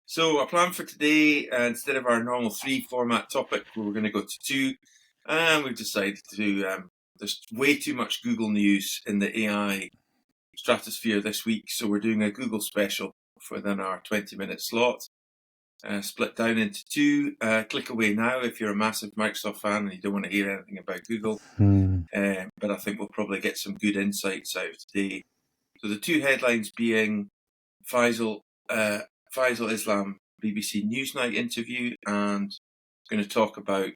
So our plan for today, instead of our normal 3 format topic, we're going to go to 2. And we've decided to, there's way too much Google news in the AI stratosphere this week. So we're doing a Google special within our 20-minute slot, split down into 2. Click away now if you're a massive Microsoft fan and you don't want to hear anything about Google. But I think we'll probably get some good insights out today. So the 2 headlines being Faisal Islam BBC Newsnight interview, and going to talk about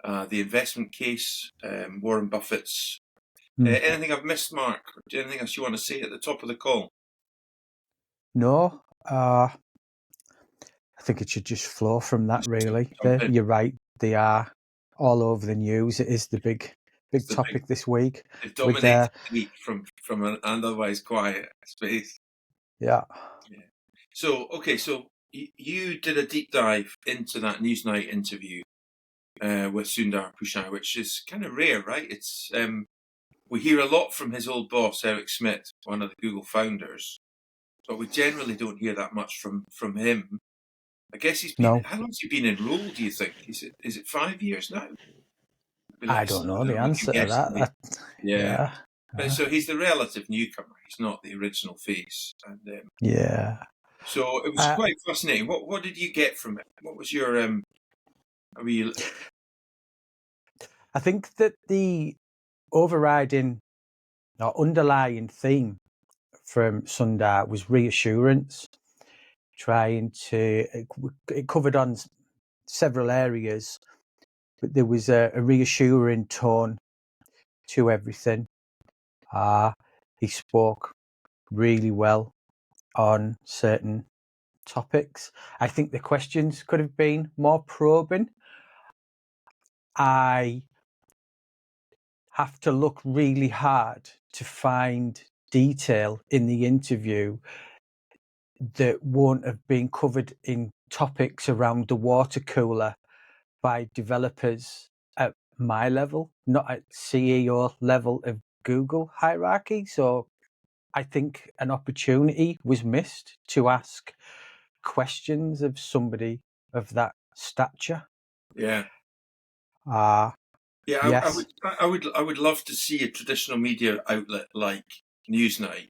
the investment case, Warren Buffett's. Anything I've missed, Mark? Or anything else you want to say at the top of the call? No, I think it should just flow from that, really. You're right. They are all over the news. It is the big topic this week. It dominated the week from an otherwise quiet space. Yeah. So, okay, so you did a deep dive into that Newsnight interview with Sundar Pichai, which is kind of rare, right? It's we hear a lot from his old boss, Eric Schmidt, one of the Google founders, but we generally don't hear that much from him. I guess he's been. No. How long has he been enrolled? Do you think? Is it 5 years now? I don't know the answer to that. Yeah. But so he's the relative newcomer. He's not the original face. And, yeah. So it was quite fascinating. What did you get from it? What was your I think that the overriding or underlying theme from Sundar was reassurance, trying to, it covered on several areas, but there was a reassuring tone to everything. He spoke really well on certain topics. I think the questions could have been more probing. I have to look really hard to find detail in the interview that won't have been covered in topics around the water cooler by developers at my level, not at CEO level of Google hierarchy. So I think an opportunity was missed to ask questions of somebody of that stature. Yeah. Yes. I would love to see a traditional media outlet like Newsnight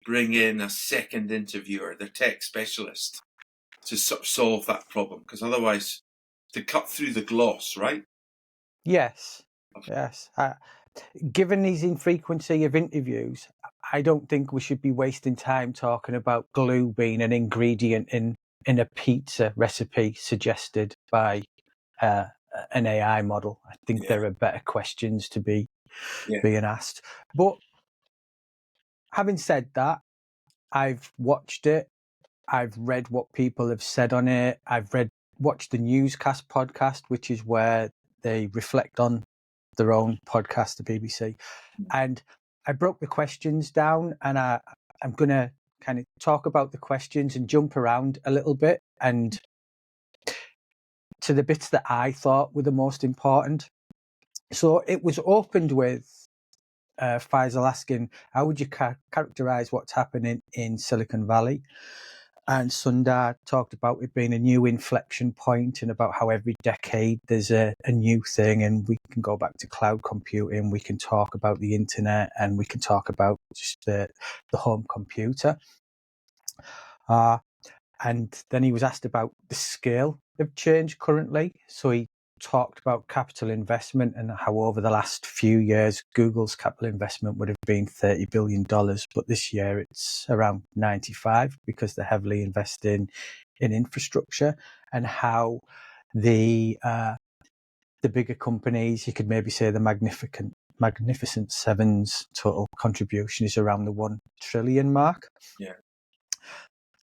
bring in a second interviewer, the tech specialist, to sort of solve that problem, because otherwise, to cut through the gloss, right? Yes. Given these infrequency of interviews, I don't think we should be wasting time talking about glue being an ingredient in a pizza recipe suggested by an AI model. I think there are better questions to be being asked. But having said that, I've watched it. I've read what people have said on it. I've watched the Newscast podcast, which is where they reflect on their own podcast, the BBC. And I broke the questions down, and I'm going to kind of talk about the questions and jump around a little bit and to the bits that I thought were the most important. So it was opened with Faisal asking, how would you characterize what's happening in Silicon Valley? And Sundar talked about it being a new inflection point and about how every decade there's a new thing, and we can go back to cloud computing, we can talk about the internet, and we can talk about just the home computer. And then he was asked about the scale of change currently. So he talked about capital investment and how over the last few years, Google's capital investment would have been $30 billion, but this year it's around 95 because they're heavily investing in infrastructure, and how the bigger companies, you could maybe say the Magnificent Seven's total contribution is around the 1 trillion mark. Yeah.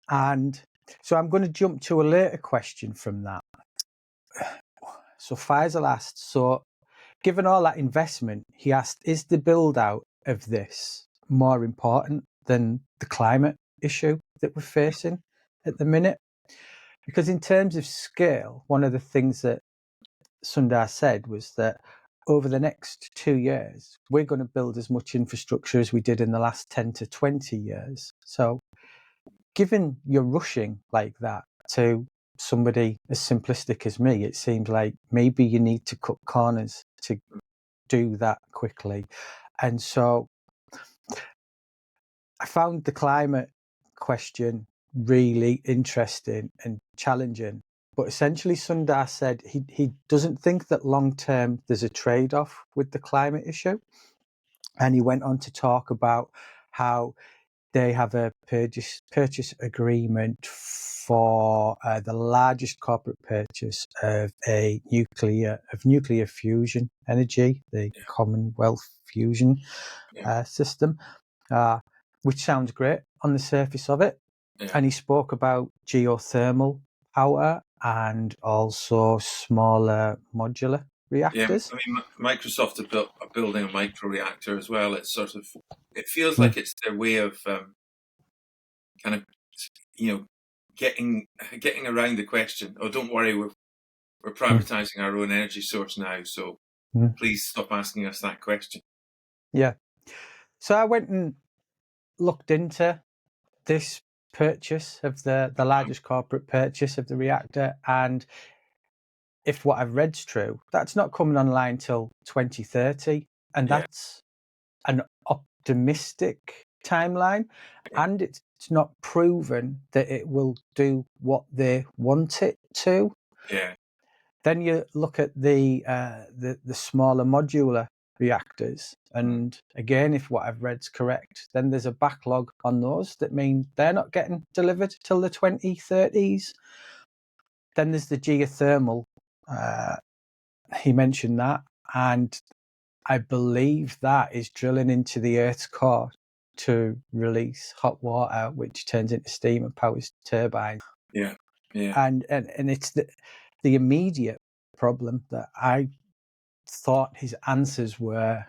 And so I'm going to jump to a later question from that. So Faisal asked, so given all that investment, he asked, is the build out of this more important than the climate issue that we're facing at the minute? Because in terms of scale, one of the things that Sundar said was that over the next 2 years, we're going to build as much infrastructure as we did in the last 10 to 20 years. So given you're rushing like that to somebody as simplistic as me, it seems like maybe you need to cut corners to do that quickly. And so I found the climate question really interesting and challenging. But essentially, Sundar said he doesn't think that long term there's a trade off with the climate issue. And he went on to talk about how they have a purchase agreement for the largest corporate purchase of nuclear fusion energy, the Commonwealth fusion system, which sounds great on the surface of it. Yeah. And he spoke about geothermal power and also smaller modular reactors. Yeah, I mean, Microsoft are building a micro reactor as well. It's sort of, it feels like it's their way of kind of, getting around the question. Oh, don't worry, we're privatizing our own energy source now, so please stop asking us that question. Yeah. So I went and looked into this purchase of the largest corporate purchase of the reactor, and if what I've read's true, that's not coming online till 2030, and that's an optimistic timeline, and it's not proven that it will do what they want it to. Yeah. Then you look at the smaller modular reactors, and again, if what I've read's correct, then there's a backlog on those that mean they're not getting delivered till the 2030s. Then there's the geothermal. He mentioned that, and I believe that is drilling into the Earth's core to release hot water, which turns into steam and powers turbines. Yeah. And it's the immediate problem that I thought his answers were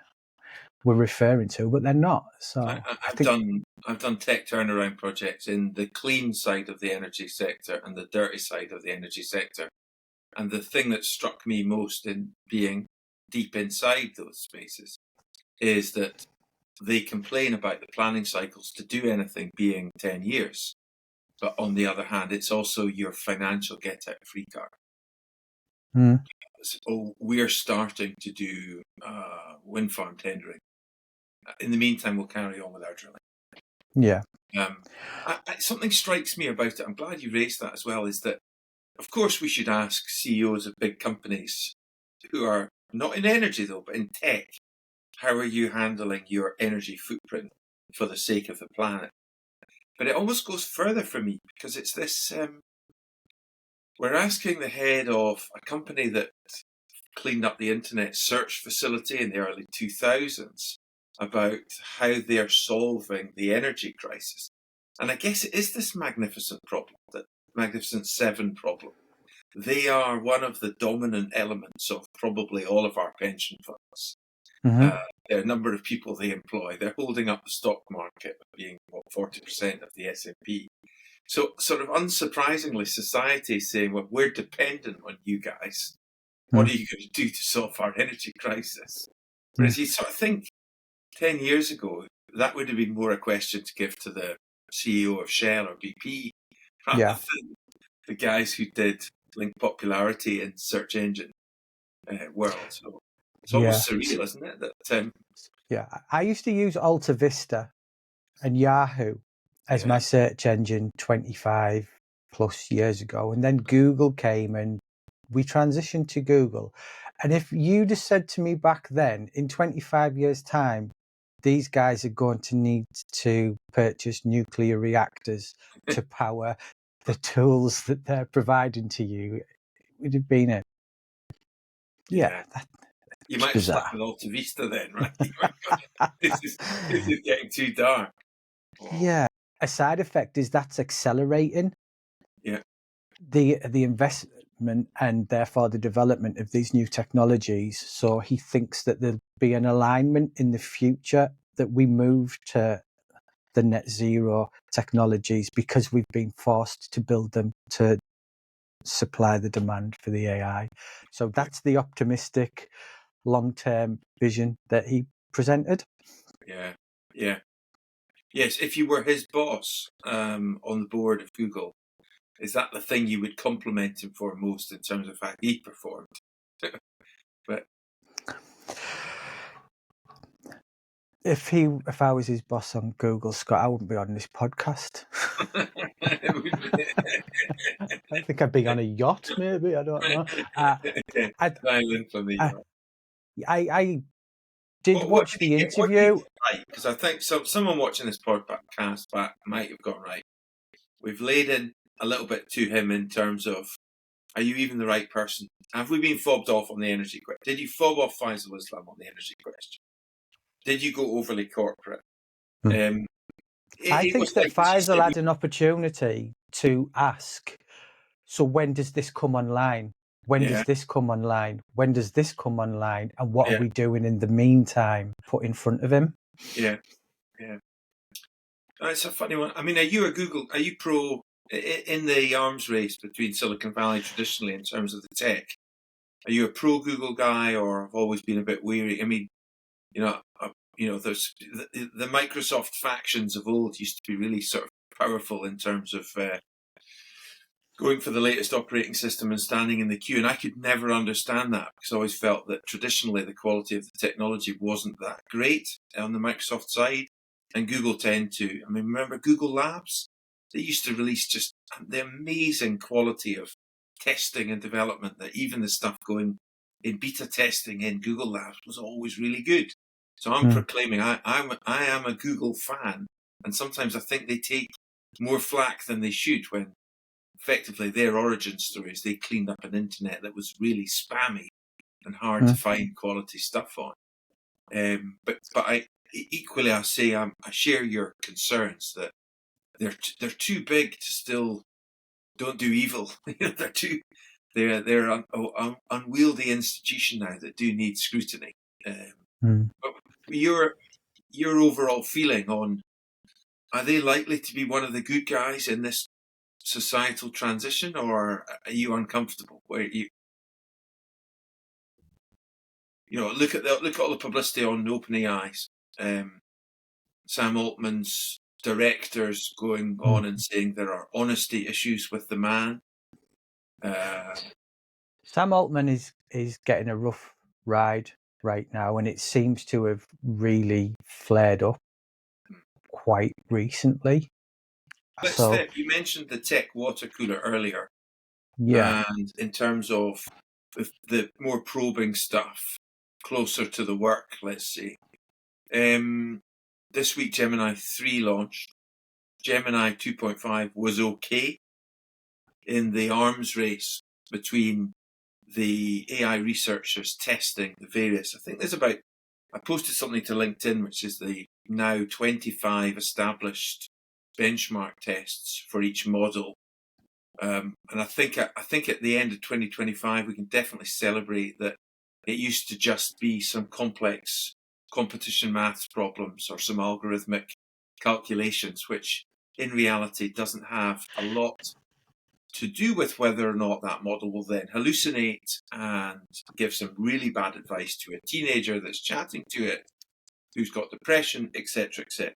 referring to, but they're not. So I've done tech turnaround projects in the clean side of the energy sector and the dirty side of the energy sector. And the thing that struck me most in being deep inside those spaces is that they complain about the planning cycles to do anything being 10 years. But on the other hand, it's also your financial get-out-free card. So we're starting to do wind farm tendering. In the meantime, we'll carry on with our drilling. Yeah. Something strikes me about it, I'm glad you raised that as well, is that, of course, we should ask CEOs of big companies who are not in energy, though, but in tech, how are you handling your energy footprint for the sake of the planet? But it almost goes further for me, because it's this, we're asking the head of a company that cleaned up the internet search facility in the early 2000s about how they're solving the energy crisis. And I guess it is this magnificent problem, that Magnificent Seven problem. They are one of the dominant elements of probably all of our pension funds. There are a number of people they employ. They're holding up the stock market, being 40% of the S&P. So sort of unsurprisingly, society is saying, well, we're dependent on you guys. What are you going to do to solve our energy crisis? Whereas you sort of think 10 years ago, that would have been more a question to give to the CEO of Shell or BP, rather than the guys who did link popularity in search engine world. So it's almost surreal, isn't it? That I used to use Alta Vista and Yahoo as my search engine 25 plus years ago, and then Google came and we transitioned to Google. And if you'd have said to me back then, in 25 years' time, these guys are going to need to purchase nuclear reactors to power the tools that they're providing to you, it would have been it. You might have stuck with Alta Vista then, right? This is getting too dark. Yeah. A side effect is that's accelerating the investment and therefore the development of these new technologies. So he thinks that there'll be an alignment in the future that we move to the net zero technologies because we've been forced to build them to supply the demand for the AI. So that's the optimistic long-term vision that he presented. Yes, if you were his boss on the board of Google, is that the thing you would compliment him for most in terms of how he performed? But if I was his boss on Google, Scott, I wouldn't be on this podcast. I think I'd be on a yacht, maybe. I don't know. Island from the yacht. I did watch the interview. Because I think someone watching this podcast might have gone right. We've laid in a little bit to him in terms of, are you even the right person? Have we been fobbed off on the energy question? Did you fob off Faisal Islam on the energy question? Did you go overly corporate? I think that Faisal had an opportunity to ask, so when does this come online? When does this come online? When does this come online? And what are we doing in the meantime? Put in front of him. Yeah. It's a funny one. I mean, are you pro in the arms race between Silicon Valley traditionally in terms of the tech? Are you a pro Google guy, or have always been a bit weary? I mean, there's the Microsoft factions of old used to be really sort of powerful in terms of going for the latest operating system and standing in the queue. And I could never understand that, because I always felt that traditionally the quality of the technology wasn't that great on the Microsoft side. And Google tend to, I mean, remember Google Labs? They used to release just the amazing quality of testing and development, that even the stuff going in beta testing in Google Labs was always really good. So I'm proclaiming I am a Google fan, and sometimes I think they take more flack than they should when effectively their origin stories, they cleaned up an internet that was really spammy and hard to find quality stuff on. But I equally, I say I share your concerns that they're too big to still don't do evil. They're an unwieldy institution now that do need scrutiny. But your overall feeling on, are they likely to be one of the good guys in this societal transition, or are you uncomfortable? Where look at all the publicity on OpenAI. Sam Altman's directors going on and saying there are honesty issues with the man. Sam Altman is getting a rough ride right now, and it seems to have really flared up quite recently. You mentioned the tech water cooler earlier. Yeah. And in terms of the more probing stuff, closer to the work, let's say. This week Gemini 3 launched. Gemini 2.5 was okay in the arms race between the AI researchers testing the various. I think I posted something to LinkedIn, which is the now 25 established benchmark tests for each model. And I think at the end of 2025, we can definitely celebrate that it used to just be some complex competition maths problems or some algorithmic calculations, which in reality doesn't have a lot to do with whether or not that model will then hallucinate and give some really bad advice to a teenager that's chatting to it, who's got depression, etc., etc.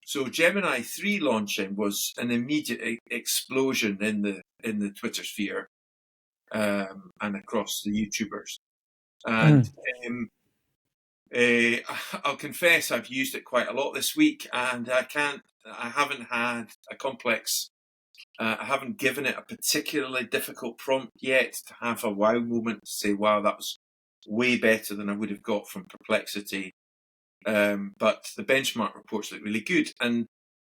So Gemini 3 launching was an immediate explosion in the Twitter sphere and across the YouTubers. And I'll confess I've used it quite a lot this week, and I haven't had a complex. I haven't given it a particularly difficult prompt yet to have a wow moment to say, wow, that was way better than I would have got from Perplexity. But the benchmark reports look really good. And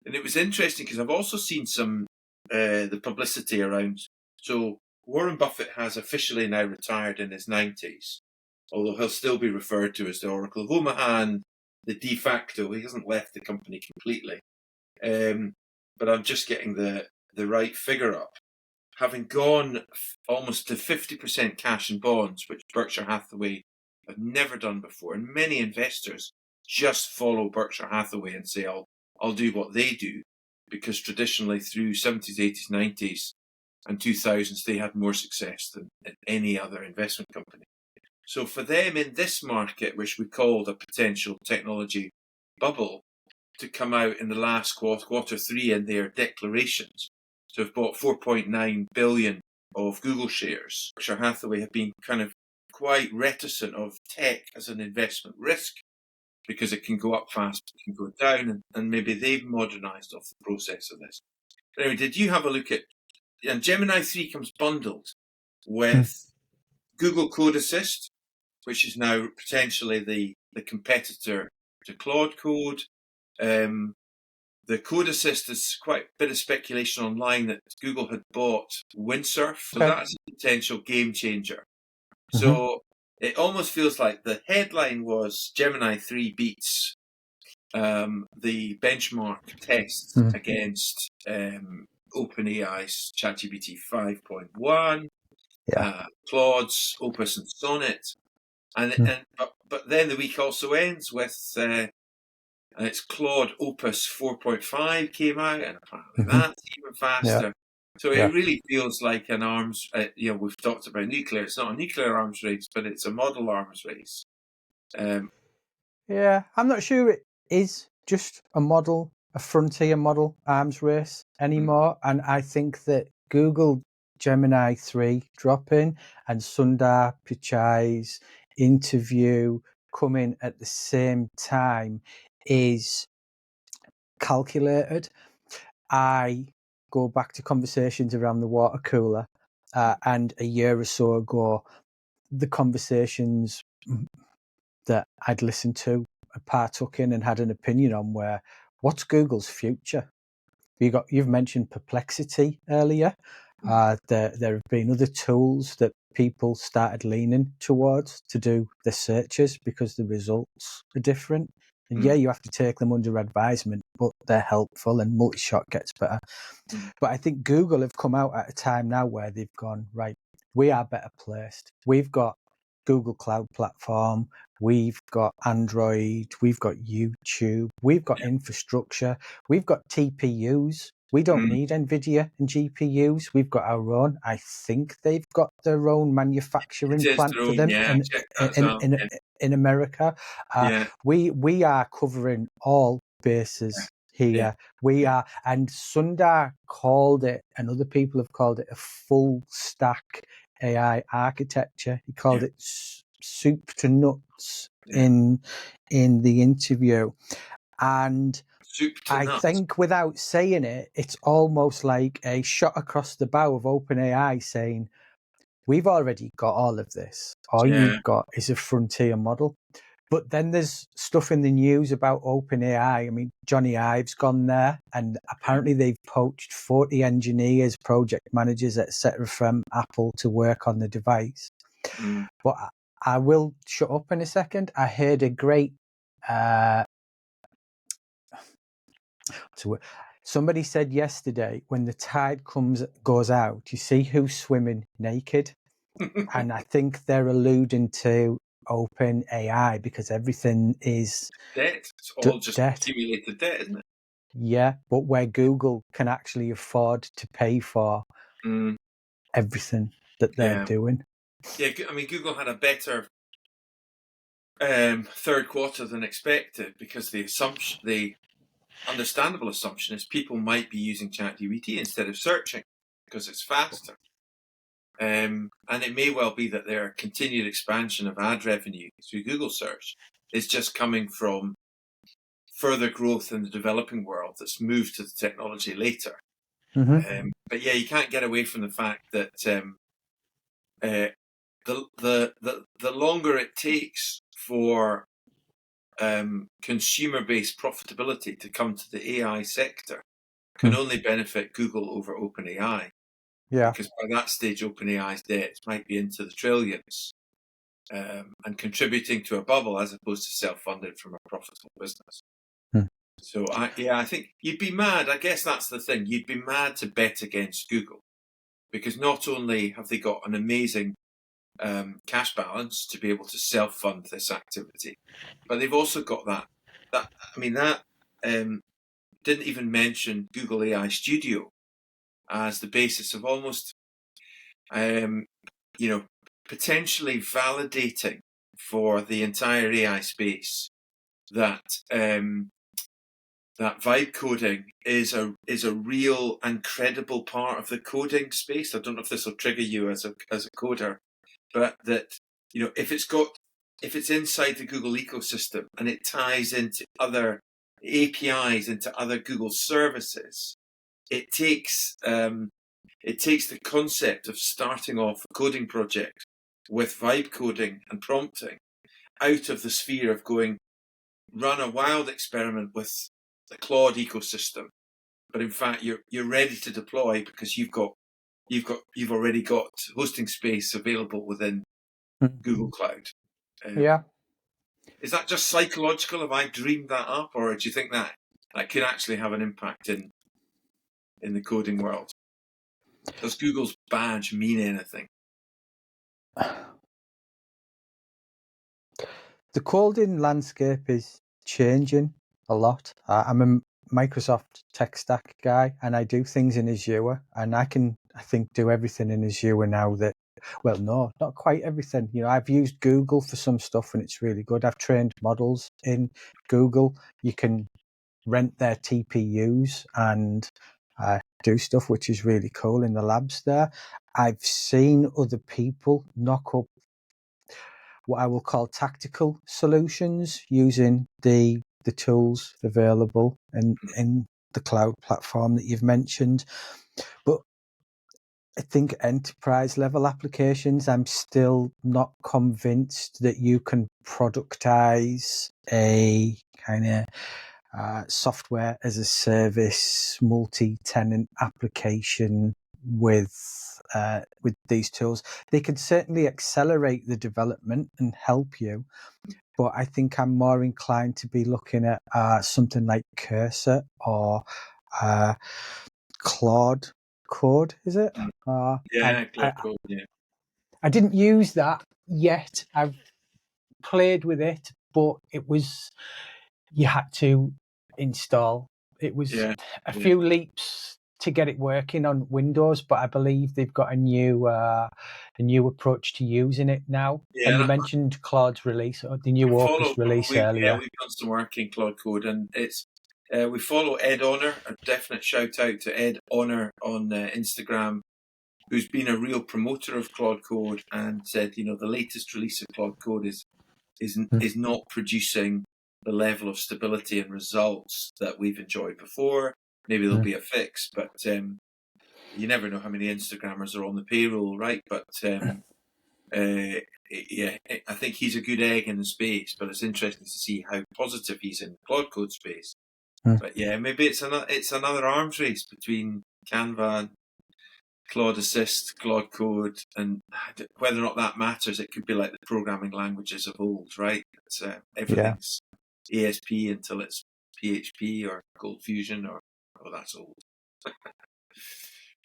it was interesting because I've also seen some the publicity around. So Warren Buffett has officially now retired in his 90s, although he'll still be referred to as the Oracle of Omaha and the de facto. He hasn't left the company completely. But I'm just getting the right figure up. Having gone almost to 50% cash and bonds, which Berkshire Hathaway have never done before, and many investors just follow Berkshire Hathaway and say, I'll do what they do, because traditionally through 70s, 80s, 90s and 2000s, they had more success than any other investment company. So for them in this market, which we called a potential technology bubble, to come out in the last quarter three in their declarations to have bought 4.9 billion of Google shares. Berkshire Hathaway have been kind of quite reticent of tech as an investment risk because it can go up fast, it can go down, and maybe they've modernised off the process of this. But anyway, did you have a look at, and Gemini 3 comes bundled with Google Code Assist, which is now potentially the competitor to Claude Code. The Code Assist is quite a bit of speculation online that Google had bought Windsurf, so that's a potential game changer. So it almost feels like the headline was Gemini 3 beats the benchmark tests against OpenAI's ChatGPT 5.1, Claude's Opus and Sonnet, but then the week also ends with it's Claude Opus 4.5 came out, and apparently that's even faster. Yeah. So it really feels like an arms. We've talked about nuclear. It's not a nuclear arms race, but it's a model arms race. Yeah, I'm not sure it is just a frontier model arms race anymore. And I think that Google Gemini 3 drop-in and Sundar Pichai's interview coming at the same time is calculated. I go back to conversations around the water cooler, and a year or so ago, the conversations that I'd listened to, partook in, and had an opinion on were, what's Google's future? You've mentioned Perplexity earlier. There have been other tools that people started leaning towards to do their searches because the results are different. And yeah, you have to take them under advisement, but they're helpful and multi-shot gets better. But I think Google have come out at a time now where they've gone, right, we are better placed. We've got Google Cloud Platform, we've got Android, we've got YouTube, we've got infrastructure, we've got TPUs. We don't need NVIDIA and GPUs. We've got our own. I think they've got their own manufacturing plant for them in America. We are covering all bases here. Yeah. We are, and Sundar called it, and other people have called it, a full stack AI architecture. He called it soup to nuts in the interview. And I think without saying it, it's almost like a shot across the bow of OpenAI saying, we've already got all of this. All you've got is a frontier model. But then there's stuff in the news about OpenAI. I mean, Johnny Ive's gone there, and apparently they've poached 40 engineers, project managers, etc., from Apple to work on the device. But I will shut up in a second. I heard a great... somebody said yesterday, when the tide goes out, you see who's swimming naked. And I think they're alluding to Open AI because everything is debt. It's all just accumulated debt, isn't it? Yeah, but where Google can actually afford to pay for everything that they're doing. Yeah, I mean, Google had a better third quarter than expected because the understandable assumption is people might be using ChatGPT instead of searching because it's faster. And it may well be that their continued expansion of ad revenue through Google search is just coming from further growth in the developing world that's moved to the technology later. But yeah, you can't get away from the fact that the longer it takes for consumer-based profitability to come to the AI sector can only benefit Google over OpenAI. Yeah, because by that stage, OpenAI's debt might be into the trillions and contributing to a bubble as opposed to self-funded from a profitable business. So I think you'd be mad. I guess that's the thing. You'd be mad to bet against Google because not only have they got an amazing cash balance to be able to self-fund this activity, but they've also got that didn't even mention Google AI Studio as the basis of almost, potentially validating for the entire AI space that that vibe coding is a real and credible part of the coding space. I don't know if this will trigger you as a coder, but that, you know, if it's inside the Google ecosystem and it ties into other APIs, into other Google services, it takes the concept of starting off a coding project with vibe coding and prompting out of the sphere of going, run a wild experiment with the Claude ecosystem, but in fact you're ready to deploy because you've already got hosting space available within Google Cloud. Yeah. Is that just psychological? Have I dreamed that up, or do you think that could actually have an impact in the coding world? Does Google's badge mean anything? The coding landscape is changing a lot. I'm a Microsoft tech stack guy, and I do things in Azure, and I think, do everything in Azure now that, well, no, not quite everything. You know, I've used Google for some stuff, and it's really good. I've trained models in Google. You can rent their TPUs and do stuff, which is really cool in the labs there. I've seen other people knock up what I will call tactical solutions using the tools available in the cloud platform that you've mentioned. But I think enterprise level applications, I'm still not convinced that you can productize a kind of software as a service, multi-tenant application with these tools. They can certainly accelerate the development and help you, but I think I'm more inclined to be looking at something like Cursor or Claude Code, is it? Claude Code, yeah. I didn't use that yet. I've played with it, but you had to install. It was a few leaps to get it working on Windows, but I believe they've got a new approach to using it now. Yeah, and you mentioned Claude's release, or the new Opus release earlier. Yeah, we've done some work in Claude Code, and it's we follow Ed Honor. A definite shout out to Ed Honor on Instagram, who's been a real promoter of Claude Code and said, you know, the latest release of Claude Code is not producing the level of stability and results that we've enjoyed before. Maybe there'll be a fix, but you never know how many Instagrammers are on the payroll, right? But yeah, I think he's a good egg in the space, but it's interesting to see how positive he's in Claude Code space. But yeah, maybe it's another arms race between Canva, Claude Assist, Claude Code, and whether or not that matters, it could be like the programming languages of old, right? It's, everything's ASP until it's PHP or Cold Fusion, or that's old.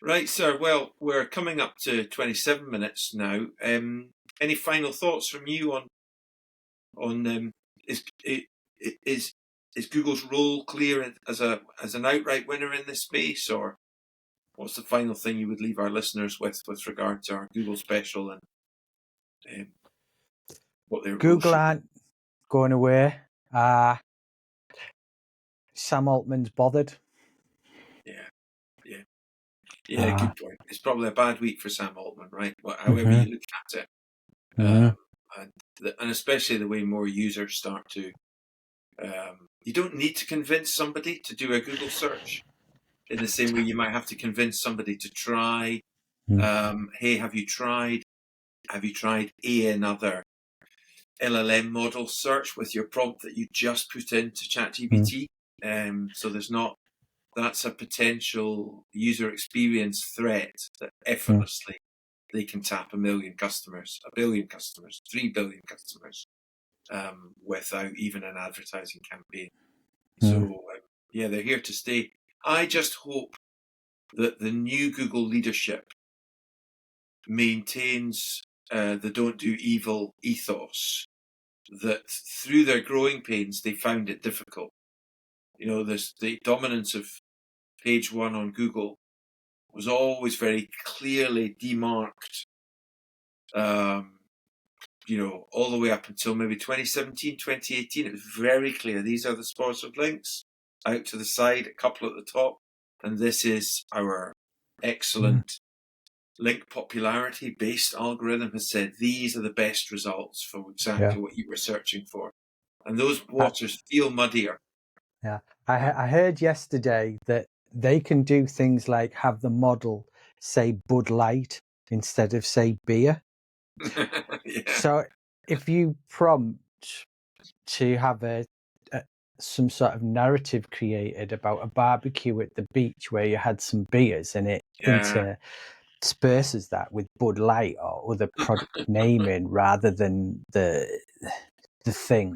Right, sir. Well, we're coming up to 27 minutes now. Any final thoughts from you on is Google's role clear as an outright winner in this space, or what's the final thing you would leave our listeners with regard to our Google special and what their Google aren't going away. Sam Altman's bothered. Yeah, good point. It's probably a bad week for Sam Altman, right? However you look at it, and especially the way more users start to. You don't need to convince somebody to do a Google search in the same way you might have to convince somebody to try. Hey, have you tried another LLM model search with your prompt that you just put into ChatGPT? So there's not. That's a potential user experience threat that effortlessly they can tap 1 million customers, 1 billion customers, 3 billion customers without even an advertising campaign. So, yeah, they're here to stay. I just hope that the new Google leadership maintains the don't do evil ethos, that through their growing pains, they found it difficult. You know, the dominance of page one on Google was always very clearly demarked, you know, all the way up until maybe 2017, 2018. It was very clear. These are the sponsored links. out to the side, a couple at the top, and this is our excellent link popularity based algorithm has said these are the best results for exactly what you were searching for. And those waters feel muddier. Yeah. I heard yesterday that they can do things like have the model say Bud Light instead of say beer. So if you prompt to have some sort of narrative created about a barbecue at the beach where you had some beers and it intersperses that with Bud Light or other product naming rather than the thing,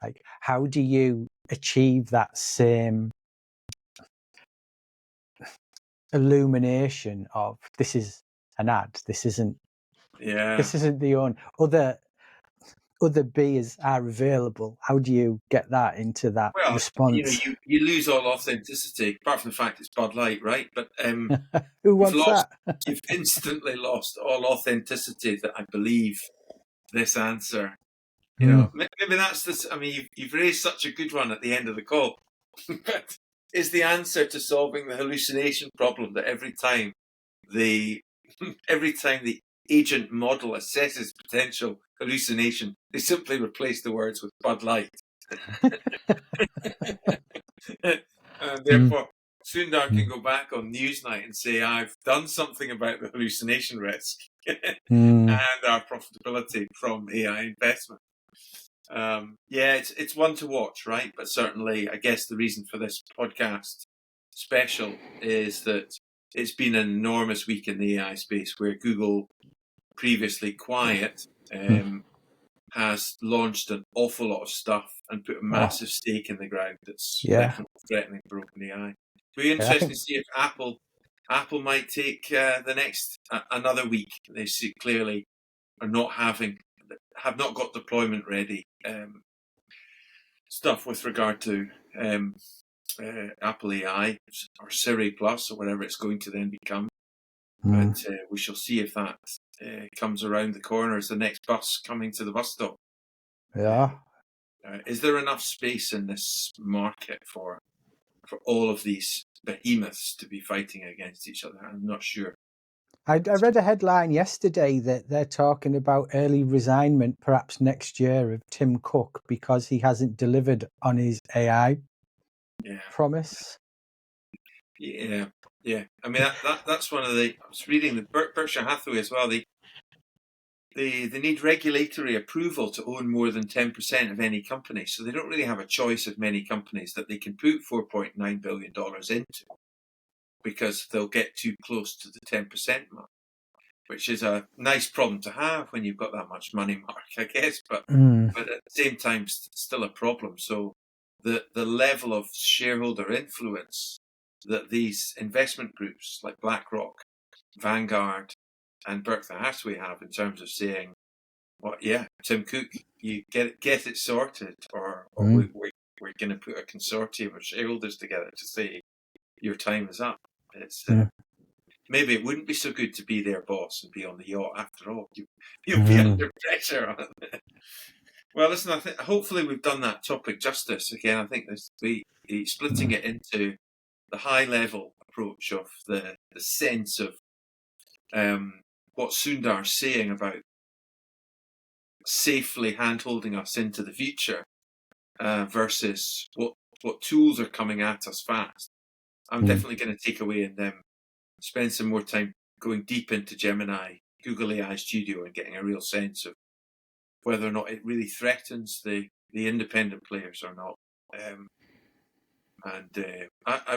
like how do you achieve that same illumination of this is an ad, this isn't the own other beers are available? How do you get that into that response? You lose all authenticity, apart from the fact it's Bud Light, right? But who wants that? You've instantly lost all authenticity that I believe this answer. Maybe that's this. I mean, you've raised such a good one at the end of the call, but is the answer to solving the hallucination problem that every time the agent model assesses potential hallucination, they simply replace the words with Bud Light. And therefore, Sundar can go back on Newsnight and say, I've done something about the hallucination risk and our profitability from AI investment. It's one to watch, right? But certainly, I guess the reason for this podcast special is that it's been an enormous week in the AI space where Google, previously quiet, has launched an awful lot of stuff and put a massive stake in the ground that's definitely threatening for OpenAI. It'll be interesting to see if Apple might take the next another week. They clearly are have not got deployment ready stuff with regard to Apple AI or Siri Plus or whatever it's going to then become. But we shall see if that comes around the corner as the next bus coming to the bus stop. Is there enough space in this market for all of these behemoths to be fighting against each other? I'm not sure. I read a headline yesterday that they're talking about early resignation perhaps next year of Tim Cook because he hasn't delivered on his AI promise. Yeah. I mean, that's one of the... I was reading the Berkshire Hathaway as well. They need regulatory approval to own more than 10% of any company. So they don't really have a choice of many companies that they can put $4.9 billion into because they'll get too close to the 10% mark, which is a nice problem to have when you've got that much money, Mark, I guess. But at the same time, still a problem. So the level of shareholder influence that these investment groups like BlackRock, Vanguard, and Berkshire Hathaway have in terms of saying, Tim Cook, you get it sorted, or we're going to put a consortium of shareholders together to say your time is up. It's maybe it wouldn't be so good to be their boss and be on the yacht after all. You'll be under pressure. Well, listen, hopefully we've done that topic justice. Again, I think splitting it into the high-level approach of the sense of what Sundar's saying about safely hand-holding us into the future versus what tools are coming at us fast. I'm definitely going to take away and spend some more time going deep into Gemini, Google AI Studio, and getting a real sense of whether or not it really threatens the independent players or not. I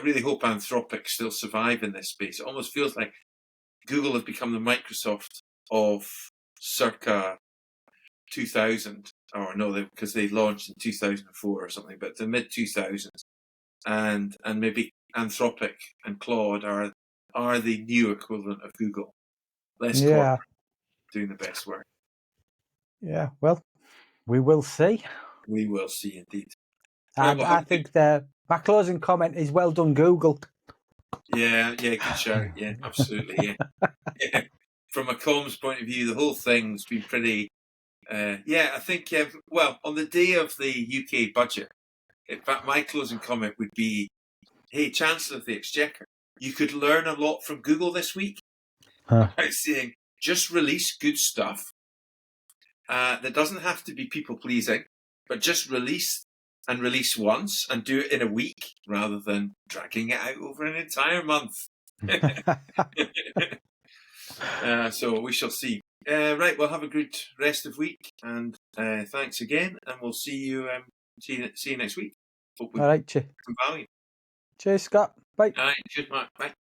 really hope Anthropic still survive in this space. It almost feels like Google has become the Microsoft of circa 2000, or no, because they launched in 2004 or something, but the mid-2000s. And maybe Anthropic and Claude are the new equivalent of Google. Less corporate, doing the best work. Yeah, well, we will see. We will see indeed. I think my closing comment is well done, Google. Yeah, good shout. Yeah, absolutely. Yeah. From a comms point of view, the whole thing's been pretty. I think. On the day of the UK budget, In fact, my closing comment would be, hey, Chancellor of the Exchequer, you could learn a lot from Google this week by saying, just release good stuff that doesn't have to be people-pleasing, but just release once and do it in a week rather than dragging it out over an entire month. So we shall see. Right, we'll have a good rest of week, and thanks again, and we'll see you next week. Hope we All right, some value. cheers, Scott. Bye. All right, cheers, Mark. Bye.